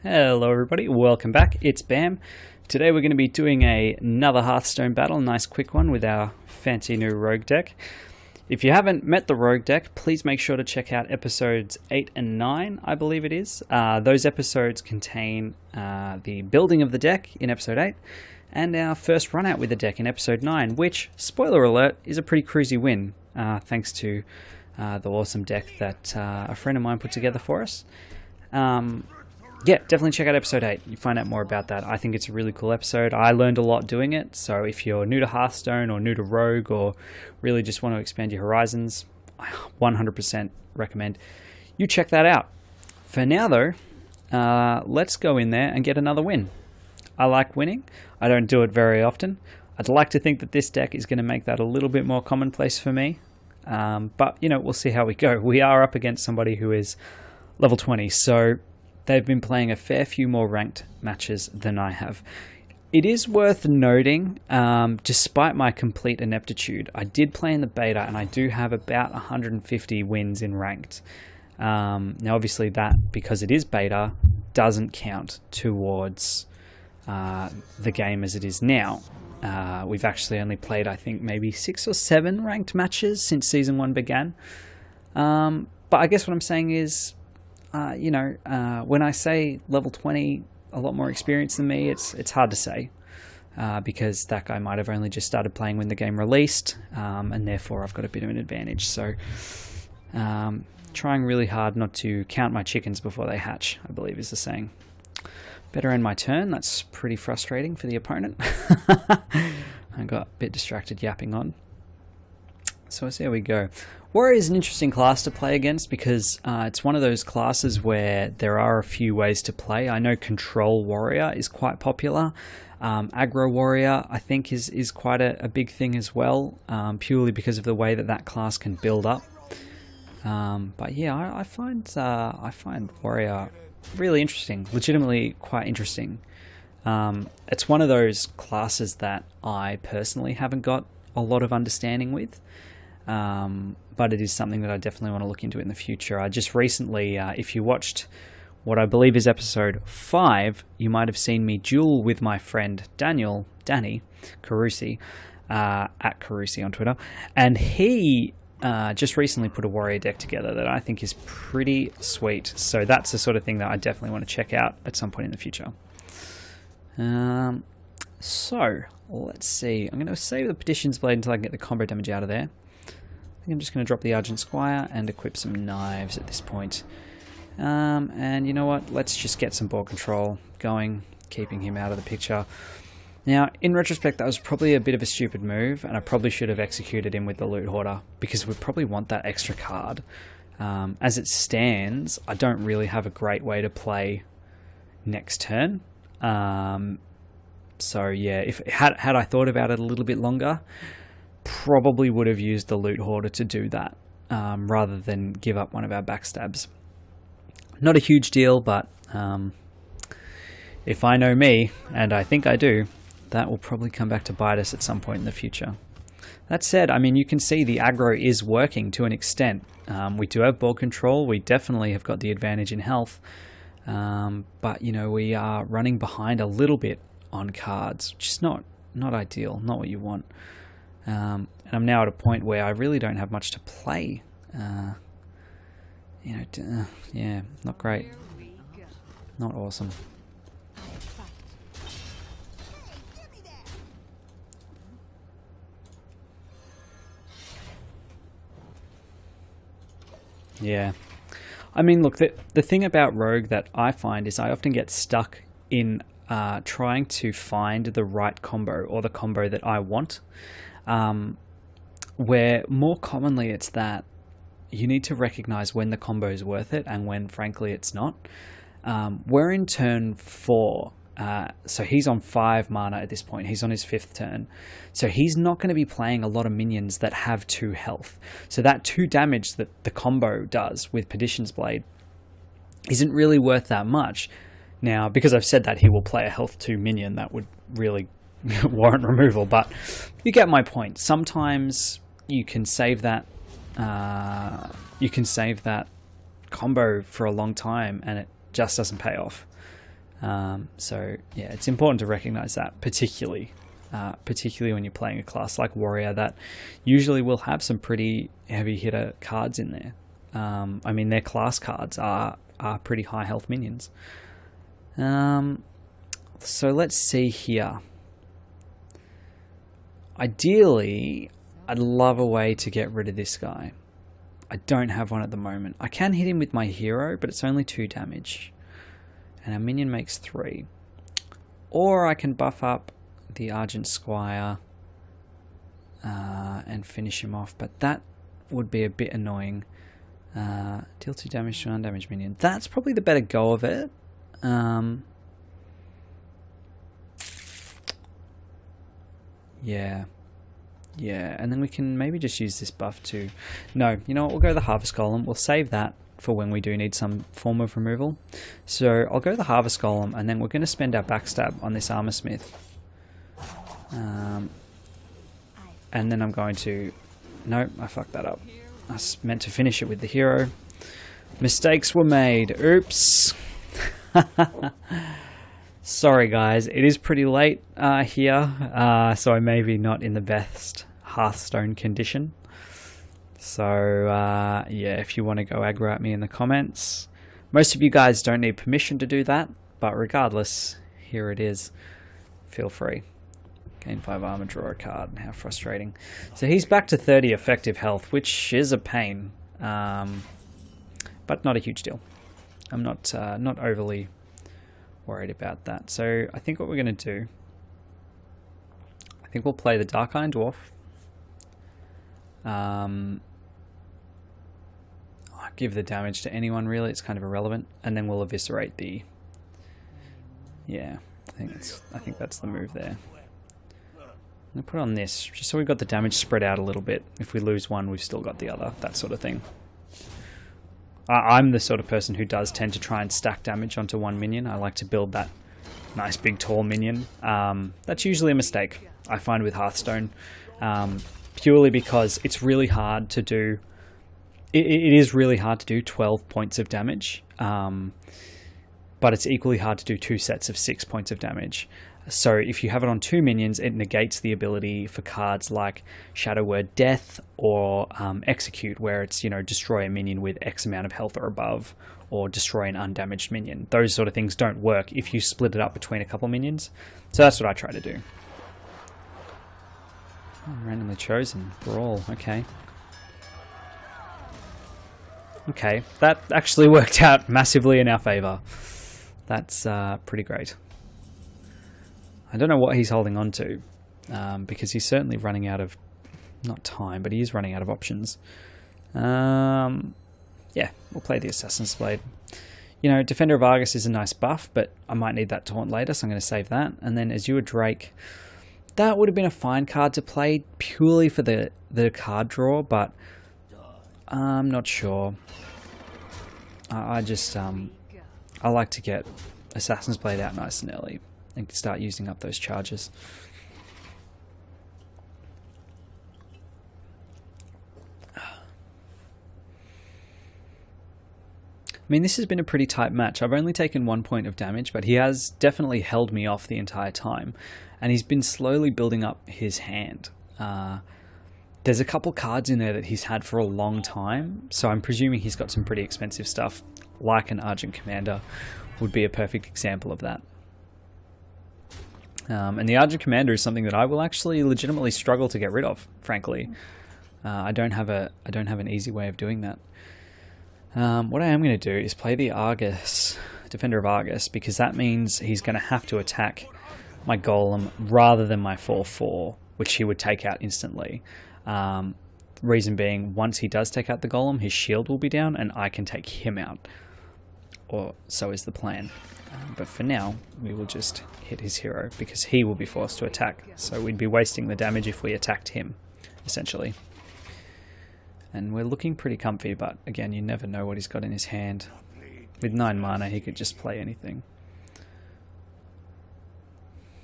Hello everybody, welcome back, it's Bam. Today we're going to be doing another Hearthstone battle, a nice quick one with our fancy new rogue deck. If you haven't met the rogue deck, please make sure to check out episodes 8 and 9, I believe it is. Those episodes contain the building of the deck in episode 8 and our first run out with the deck in episode 9, which, spoiler alert, is a pretty cruisy win, thanks to the awesome deck that a friend of mine put together for us. Yeah, definitely check out episode 8. You find out more about that. I think it's a really cool episode. I learned a lot doing it, so if you're new to Hearthstone or new to Rogue or really just want to expand your horizons, I 100% recommend you check that out. For now though, let's go in there and get another win. I like winning. I don't do it very often. I'd like to think that this deck is going to make that a little bit more commonplace for me. But, you know, we'll see how we go. We are up against somebody who is level 20, so they've been playing a fair few more ranked matches than I have. It is worth noting, despite my complete ineptitude, I did play in the beta and I do have about 150 wins in ranked. Now obviously that, because it is beta, doesn't count towards the game as it is now. We've actually only played, I think, maybe 6 or 7 ranked matches since Season 1 began. But I guess what I'm saying is, when I say level 20, a lot more experience than me, it's hard to say, because that guy might have only just started playing when the game released, and therefore I've got a bit of an advantage. So, trying really hard not to count my chickens before they hatch, I believe is the saying. Better end my turn. That's pretty frustrating for the opponent. I got a bit distracted yapping on. So there we go. Warrior is an interesting class to play against because it's one of those classes where there are a few ways to play. I know Control Warrior is quite popular. Aggro Warrior, I think, is quite a big thing as well, purely because of the way that class can build up. But yeah, I find Warrior really interesting, legitimately quite interesting. It's one of those classes that I personally haven't got a lot of understanding with. But it is something that I definitely want to look into in the future. I just recently, if you watched what I believe is episode 5, you might have seen me duel with my friend Danny Carusi, at Carusi on Twitter, and he just recently put a warrior deck together that I think is pretty sweet. So that's the sort of thing that I definitely want to check out at some point in the future. So let's see. I'm going to save the Petition's Blade until I can get the combo damage out of there. I'm just going to drop the Argent Squire and equip some knives at this point. And you know what? Let's just get some board control going, keeping him out of the picture. Now, in retrospect, that was probably a bit of a stupid move, and I probably should have executed him with the Loot Hoarder, because we probably want that extra card. As it stands, I don't really have a great way to play next turn. So yeah, had I thought about it a little bit longer, probably would have used the Loot Hoarder to do that, rather than give up one of our backstabs. Not a huge deal, but if I know me, and I think I do, that will probably come back to bite us at some point in the future. That said, I mean, you can see the aggro is working to an extent. We do have board control, we definitely have got the advantage in health, but you know, we are running behind a little bit on cards, which is not ideal, not what you want. And I'm now at a point where I really don't have much to play. Yeah, not great. Not awesome. Yeah. I mean, look, the thing about Rogue that I find is I often get stuck in trying to find the right combo, or the combo that I want. Where more commonly it's that you need to recognize when the combo is worth it and when, frankly, it's not. We're in turn 4, so he's on 5 mana at this point. He's on his 5th turn, so he's not going to be playing a lot of minions that have 2 health. So that 2 damage that the combo does with Petition's Blade isn't really worth that much. Now, because I've said that, he will play a health 2 minion that would really warrant removal, but you get my point. Sometimes you can save that combo for a long time and it just doesn't pay off. So yeah, it's important to recognize that, particularly when you're playing a class like Warrior that usually will have some pretty heavy hitter cards in there. I mean, their class cards are pretty high health minions. So let's see here. Ideally, I'd love a way to get rid of this guy. I don't have one at the moment. I can hit him with my hero, but it's only 2 damage. And our minion makes 3. Or I can buff up the Argent Squire and finish him off, but that would be a bit annoying. Deal 2 damage to an undamaged minion. That's probably the better go of it. Yeah, and then we can maybe just use this buff to... No, you know what, we'll go the Harvest Golem. We'll save that for when we do need some form of removal. So I'll go the Harvest Golem, and then we're going to spend our Backstab on this Armor Smith. And then I'm going to... No, I fucked that up. I was meant to finish it with the hero. Mistakes were made. Oops. Sorry guys, it is pretty late here, so I may be not in the best Hearthstone condition. So yeah, if you want to go aggro at me in the comments. Most of you guys don't need permission to do that, but regardless, here it is. Feel free. Gain 5 armor, draw a card. How frustrating. So he's back to 30 effective health, which is a pain, but not a huge deal. I'm not overly worried about that. So I think what we're going to do, I think we'll play the Dark Iron Dwarf. I'll give the damage to anyone really, it's kind of irrelevant, and then we'll eviscerate the... Yeah, I think that's the move there. I'm going to put on this, just so we've got the damage spread out a little bit. If we lose one, we've still got the other, that sort of thing. I'm the sort of person who does tend to try and stack damage onto one minion. I like to build that nice big tall minion. That's usually a mistake, I find, with Hearthstone. Purely because it's really hard to do... It is really hard to do 12 points of damage. But it's equally hard to do 2 sets of 6 points of damage. So if you have it on 2 minions, it negates the ability for cards like Shadow Word Death or Execute, where it's, you know, destroy a minion with X amount of health or above, or destroy an undamaged minion. Those sort of things don't work if you split it up between a couple minions. So that's what I try to do. Oh, randomly chosen. Brawl. Okay. Okay, that actually worked out massively in our favour. That's pretty great. I don't know what he's holding on to, because he's certainly running out of, not time, but he is running out of options. Yeah, we'll play the Assassin's Blade. You know, Defender of Argus is a nice buff, but I might need that taunt later, so I'm going to save that. And then Azure Drake, that would have been a fine card to play purely for the card draw, but I'm not sure. I just, I like to get Assassin's Blade out nice and early and start using up those charges. I mean, this has been a pretty tight match. I've only taken 1 point of damage, but he has definitely held me off the entire time. And he's been slowly building up his hand. There's a couple cards in there that he's had for a long time, so I'm presuming he's got some pretty expensive stuff, like an Argent Commander would be a perfect example of that. And the Argent Commander is something that I will actually legitimately struggle to get rid of, frankly. I don't have an easy way of doing that. What I am going to do is play the Argus, Defender of Argus, because that means he's going to have to attack my Golem rather than my 4/4, which he would take out instantly. Reason being, once he does take out the Golem, his shield will be down and I can take him out. Or so is the plan. But for now, we will just hit his hero because he will be forced to attack. So we'd be wasting the damage if we attacked him, essentially. And we're looking pretty comfy, but again, you never know what he's got in his hand. With 9 mana, he could just play anything.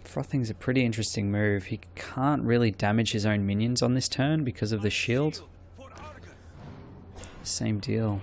Frothing's a pretty interesting move. He can't really damage his own minions on this turn because of the shield. Same deal.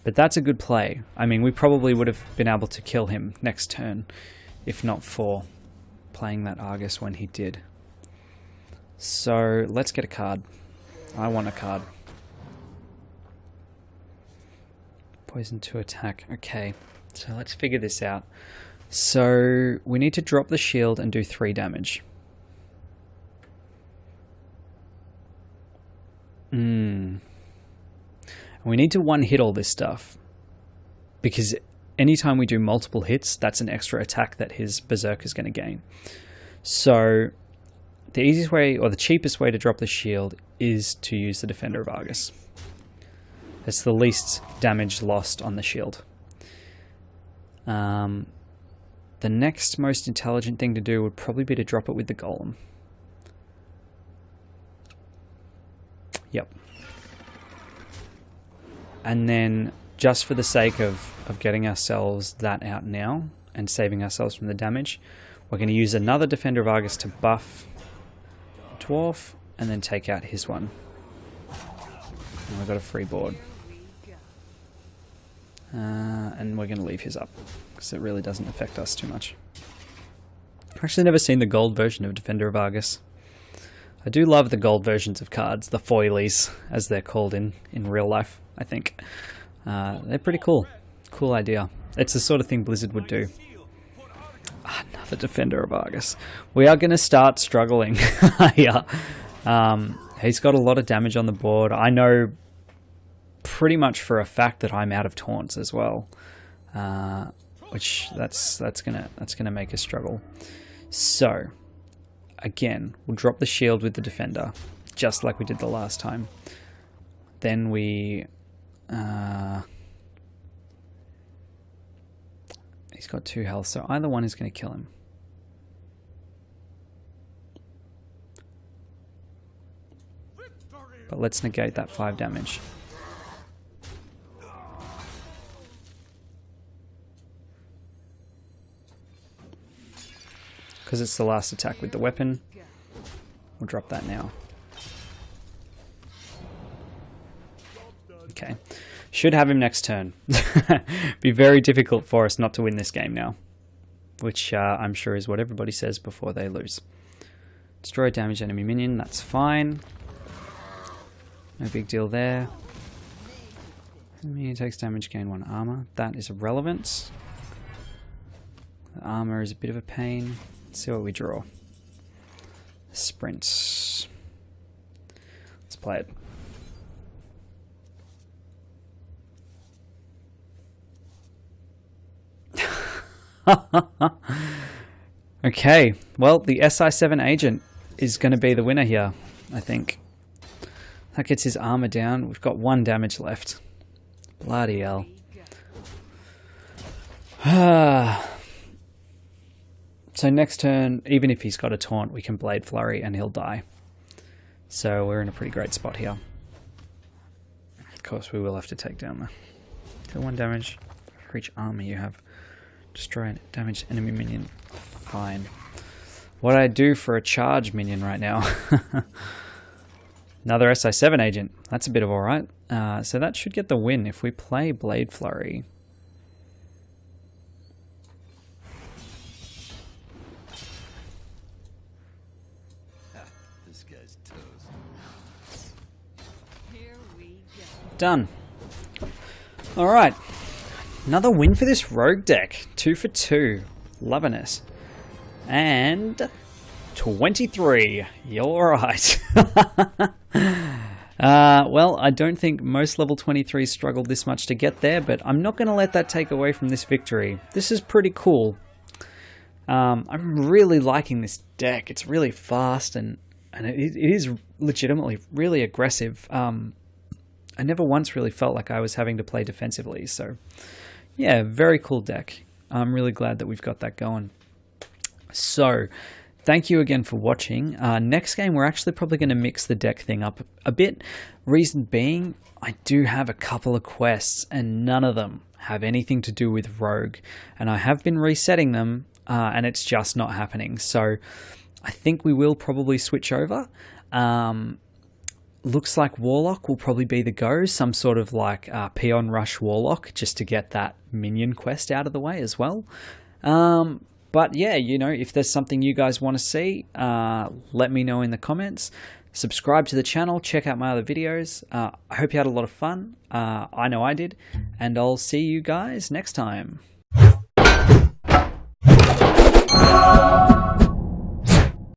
But that's a good play. I mean, we probably would have been able to kill him next turn, if not for playing that Argus when he did. So let's get a card. I want a card. Poison to attack. Okay, so let's figure this out. So we need to drop the shield and do 3 damage. We need to one-hit all this stuff, because anytime we do multiple hits, that's an extra attack that his Berserker is going to gain. So the easiest way, or the cheapest way to drop the shield, is to use the Defender of Argus. It's the least damage lost on the shield. The next most intelligent thing to do would probably be to drop it with the Golem. Yep. And then, just for the sake of getting ourselves that out now, and saving ourselves from the damage, we're going to use another Defender of Argus to buff Dwarf, and then take out his one. And we've got a free board. And we're going to leave his up, because it really doesn't affect us too much. I've actually never seen the gold version of Defender of Argus. I do love the gold versions of cards, the foilies, as they're called in real life, I think. They're pretty cool. Cool idea. It's the sort of thing Blizzard would do. Another Defender of Argus. We are going to start struggling here. He's got a lot of damage on the board. I know pretty much for a fact that I'm out of taunts as well, which that's gonna make us struggle. So again, we'll drop the shield with the Defender, just like we did the last time. Then we he's got 2 health, so either one is going to kill him. But let's negate that 5 damage. Because it's the last attack with the weapon. We'll drop that now. Okay. Should have him next turn. Be very difficult for us not to win this game now. Which I'm sure is what everybody says before they lose. Destroy damaged enemy minion, that's fine. No big deal there. Enemy takes damage, gain 1 armor. That is irrelevant. The armor is a bit of a pain. Let's see what we draw. Sprint. Let's play it. Okay, well, the SI7 agent is going to be the winner here, I think. That gets his armor down. We've got 1 damage left. Bloody hell. So next turn, even if he's got a taunt, we can Blade Flurry and he'll die. So we're in a pretty great spot here. Of course, we will have to take down the... So 1 damage. For each armor you have. Destroy a damaged enemy minion. Fine. What do I do for a charge minion right now? Another SI7 agent. That's a bit of alright. So that should get the win if we play Blade Flurry. This guy's toast. Here we go. Done. Alright. Another win for this rogue deck. 2 for 2. Loving it. And 23. You're right. Well, I don't think most level 23s struggled this much to get there, but I'm not going to let that take away from this victory. This is pretty cool. I'm really liking this deck. It's really fast and it is legitimately really aggressive. I never once really felt like I was having to play defensively, so yeah, very cool deck. I'm really glad that we've got that going. So, thank you again for watching. Next game, we're actually probably going to mix the deck thing up a bit. Reason being, I do have a couple of quests, and none of them have anything to do with Rogue. And I have been resetting them, and it's just not happening. So, I think we will probably switch over. looks like Warlock will probably be the go, some sort of like Peon Rush Warlock, just to get that minion quest out of the way as well. But yeah, you know, if there's something you guys want to see, let me know in the comments. Subscribe to the channel, check out my other videos. I hope you had a lot of fun. I know I did, and I'll see you guys next time.